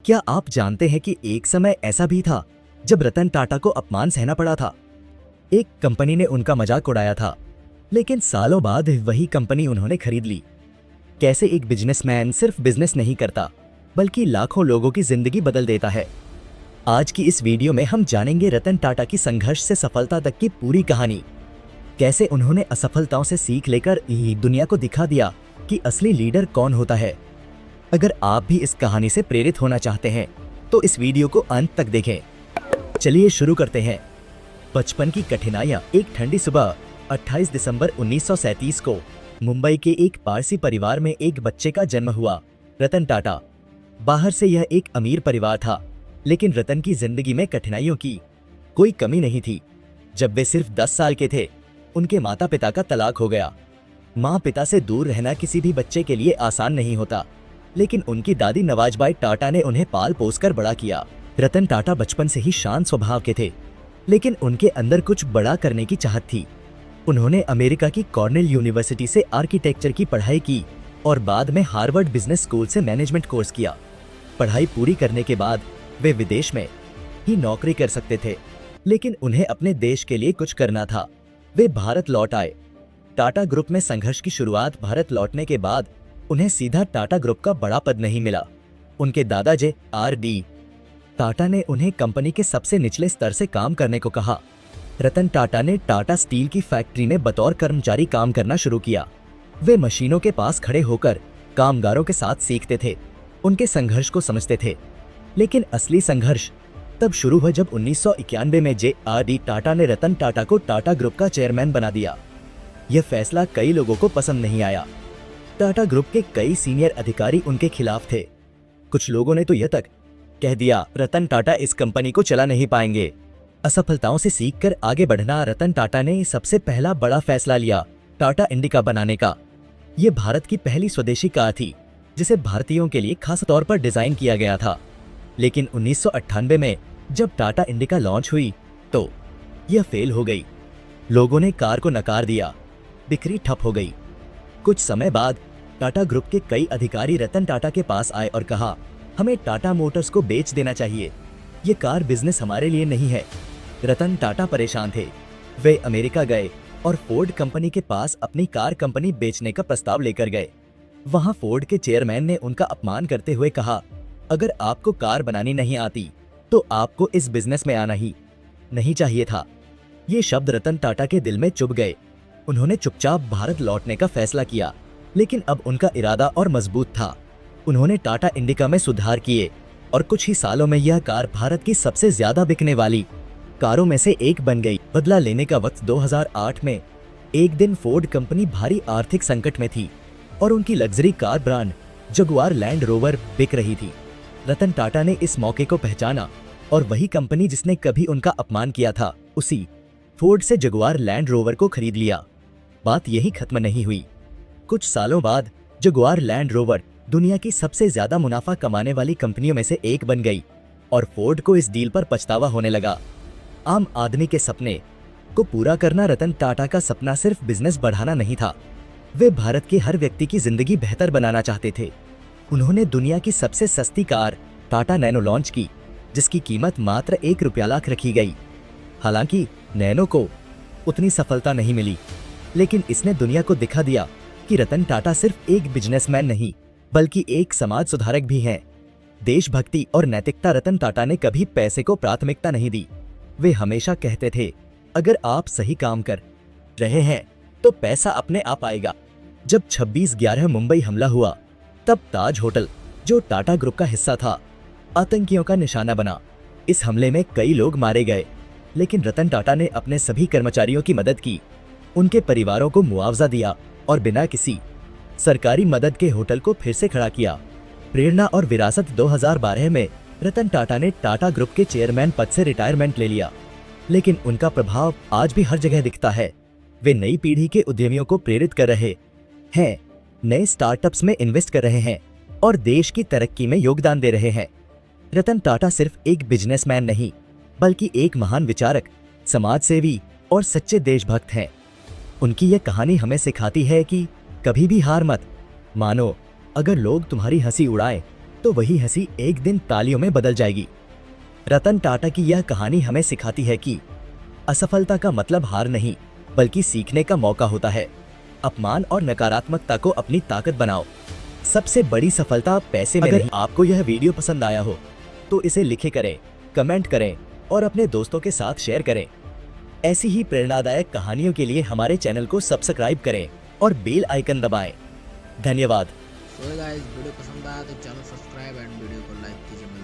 क्या आप जानते हैं कि एक समय ऐसा भी था जब रतन टाटा को अपमान सहना पड़ा था। एक कंपनी ने उनका मजाक उड़ाया था, लेकिन सालों बाद वही कंपनी उन्होंने खरीद ली। कैसे एक बिजनेसमैन सिर्फ बिजनेस नहीं करता बल्कि लाखों लोगों की जिंदगी बदल देता है। आज की इस वीडियो में हम जानेंगे रतन टाटा की संघर्ष से सफलता तक की पूरी कहानी। कैसे उन्होंने असफलताओं से सीख लेकर दुनिया को दिखा दिया कि असली लीडर कौन होता है। अगर आप भी इस कहानी से प्रेरित होना चाहते हैं तो इस वीडियो को अंत तक देखें। चलिए शुरू करते हैं। बचपन की कठिनाइयां। एक ठंडी सुबह 28 दिसंबर 1937 को मुंबई के एक पारसी परिवार में एक बच्चे का जन्म हुआ, रतन टाटा। बाहर से यह एक अमीर परिवार था, लेकिन रतन की जिंदगी में कठिनाइयों की कोई कमी नहीं थी। जब वे सिर्फ 10 साल के थे, उनके माता पिता का तलाक हो गया। माँ पिता से दूर रहना किसी भी बच्चे के लिए आसान नहीं होता, लेकिन उनकी दादी नवाजबाई टाटा ने उन्हें पाल पोस कर बड़ा किया। रतन टाटा बचपन से ही शांत स्वभाव के थे, लेकिन उनके अंदर कुछ बड़ा करने की चाहत थी। उन्होंने अमेरिका की कॉर्नेल यूनिवर्सिटी से आर्किटेक्चर की पढ़ाई की और बाद में हार्वर्ड बिजनेस स्कूल से मैनेजमेंट कोर्स किया। पढ़ाई पूरी करने के बाद वे विदेश में ही नौकरी कर सकते थे, लेकिन उन्हें अपने देश के लिए कुछ करना था। वे भारत लौट आए। टाटा ग्रुप में संघर्ष की शुरुआत। भारत लौटने के बाद उन्हें सीधा टाटा ग्रुप का बड़ा पद नहीं मिला। उनके दादा जे.आर.डी. टाटा ने उन्हें कंपनी के सबसे निचले स्तर से काम करने को कहा। रतन टाटा ने टाटा स्टील की फैक्ट्री में बतौर कर्मचारी काम करना शुरू किया। वे मशीनों के पास खड़े होकर कामगारों के साथ सीखते थे, उनके संघर्ष को समझते थे। लेकिन असली संघर्ष तब शुरू हुआ जब 1991 में जे.आर.डी. टाटा ने रतन टाटा को टाटा ग्रुप का चेयरमैन बना दिया। यह फैसला कई लोगों को पसंद नहीं आया। टाटा ग्रुप के कई सीनियर अधिकारी उनके खिलाफ थे। कुछ लोगों ने तो यह तक कह दिया, रतन टाटा इस कंपनी को चला नहीं पाएंगे। असफलताओं से सीखकर आगे बढ़ना। रतन टाटा ने सबसे पहला बड़ा फैसला लिया, टाटा इंडिका बनाने का। यह भारत की पहली स्वदेशी कार थी, जिसे भारतीयों के लिए खास तौर पर डिजाइन किया गया था। लेकिन 1998 में जब टाटा इंडिका लॉन्च हुई तो यह फेल हो गई। लोगों ने कार को नकार दिया, बिक्री ठप हो गई। कुछ समय बाद टाटा ग्रुप के कई अधिकारी रतन टाटा के पास आए और कहा, हमें टाटा मोटर्स को बेच देना चाहिए, ये कार बिजनेस हमारे लिए नहीं है। रतन टाटा परेशान थे। वे अमेरिका गए और फोर्ड कंपनी के पास अपनी कार कंपनी बेचने का प्रस्ताव लेकर गए। वहां फोर्ड के चेयरमैन ने उनका अपमान करते हुए कहा, अगर आपको कार बनानी नहीं आती तो आपको इस बिजनेस में आना ही नहीं चाहिए था। ये शब्द रतन टाटा के दिल में चुभ गए। उन्होंने चुपचाप भारत लौटने का फैसला किया, लेकिन अब उनका इरादा और मजबूत था। उन्होंने टाटा इंडिका में सुधार किए और कुछ ही सालों में यह कार भारत की सबसे ज्यादा बिकने वाली कारों में से एक बन गई। बदला लेने का वक्त 2008 में। एक दिन फोर्ड कंपनी भारी आर्थिक संकट में थी और उनकी luxury car brand Jaguar land rover बिक रही थी। रतन टाटा ने इस मौके को पहचाना और वही कंपनी जिसने कभी उनका अपमान किया था, उसी फोर्ड से जगुआर लैंड रोवर को खरीद लिया। बात यही खत्म नहीं हुई। कुछ सालों बाद जगुआर लैंड रोवर दुनिया की सबसे ज्यादा मुनाफा कमाने वाली कंपनियों में से एक बन गई और फोर्ड को इस डील पर पछतावा होने लगा। आम आदमी के सपने को पूरा करना। रतन टाटा का सपना सिर्फ बिजनेस बढ़ाना नहीं था, वे भारत के हर व्यक्ति की जिंदगी बेहतर बनाना चाहते थे। उन्होंने दुनिया की सबसे सस्ती कार टाटा नैनो लॉन्च की, जिसकी कीमत मात्र ₹1 लाख रखी गई। हालांकि नैनो को उतनी सफलता नहीं मिली, लेकिन इसने दुनिया को दिखा दिया कि रतन टाटा सिर्फ एक बिजनेसमैन नहीं बल्कि एक समाज सुधारक भी हैं। देशभक्ति और नैतिकता। रतन टाटा ने कभी पैसे को प्राथमिकता नहीं दी। वे हमेशा कहते थे, अगर आप सही काम कर रहे हैं तो पैसा अपने आप आएगा। जब 26/11 मुंबई हमला हुआ, तब ताज होटल, जो टाटा ग्रुप का हिस्सा था, आतंकियों का निशाना बना। इस हमले में कई लोग मारे गए, लेकिन रतन टाटा ने अपने सभी कर्मचारियों की मदद की, उनके परिवारों को मुआवजा दिया और बिना किसी सरकारी मदद के होटल को फिर से खड़ा किया। प्रेरणा और विरासत। 2012 में रतन टाटा ने टाटा ग्रुप के चेयरमैन पद से रिटायरमेंट ले लिया, लेकिन उनका प्रभाव आज भी हर जगह दिखता है। वे नई पीढ़ी के उद्यमियों को प्रेरित कर रहे हैं, नए स्टार्टअप्स में इन्वेस्ट कर रहे हैं और देश की तरक्की में योगदान दे रहे हैं। रतन टाटा सिर्फ एक बिजनेसमैन नहीं, बल्कि एक महान विचारक, समाजसेवी और सच्चे देशभक्त हैं। उनकी यह कहानी हमें सिखाती है कि कभी भी हार मत मानो। अगर लोग तुम्हारी हंसी उड़ाएं तो वही हंसी एक दिन तालियों में बदल जाएगी। रतन टाटा की यह कहानी हमें सिखाती है कि असफलता का मतलब हार नहीं, बल्कि सीखने का मौका होता है। अपमान और नकारात्मकता को अपनी ताकत बनाओ। सबसे बड़ी सफलता पैसे में नहीं। आपको यह वीडियो पसंद आया हो तो इसे लिखे करें, कमेंट करें और अपने दोस्तों के साथ शेयर करें। ऐसी ही प्रेरणादायक कहानियों के लिए हमारे चैनल को सब्सक्राइब करें और बेल आइकन दबाएं। धन्यवाद। तो गाइस वीडियो पसंद आया तो चैनल सब्सक्राइब एंड वीडियो को लाइक कीजिए।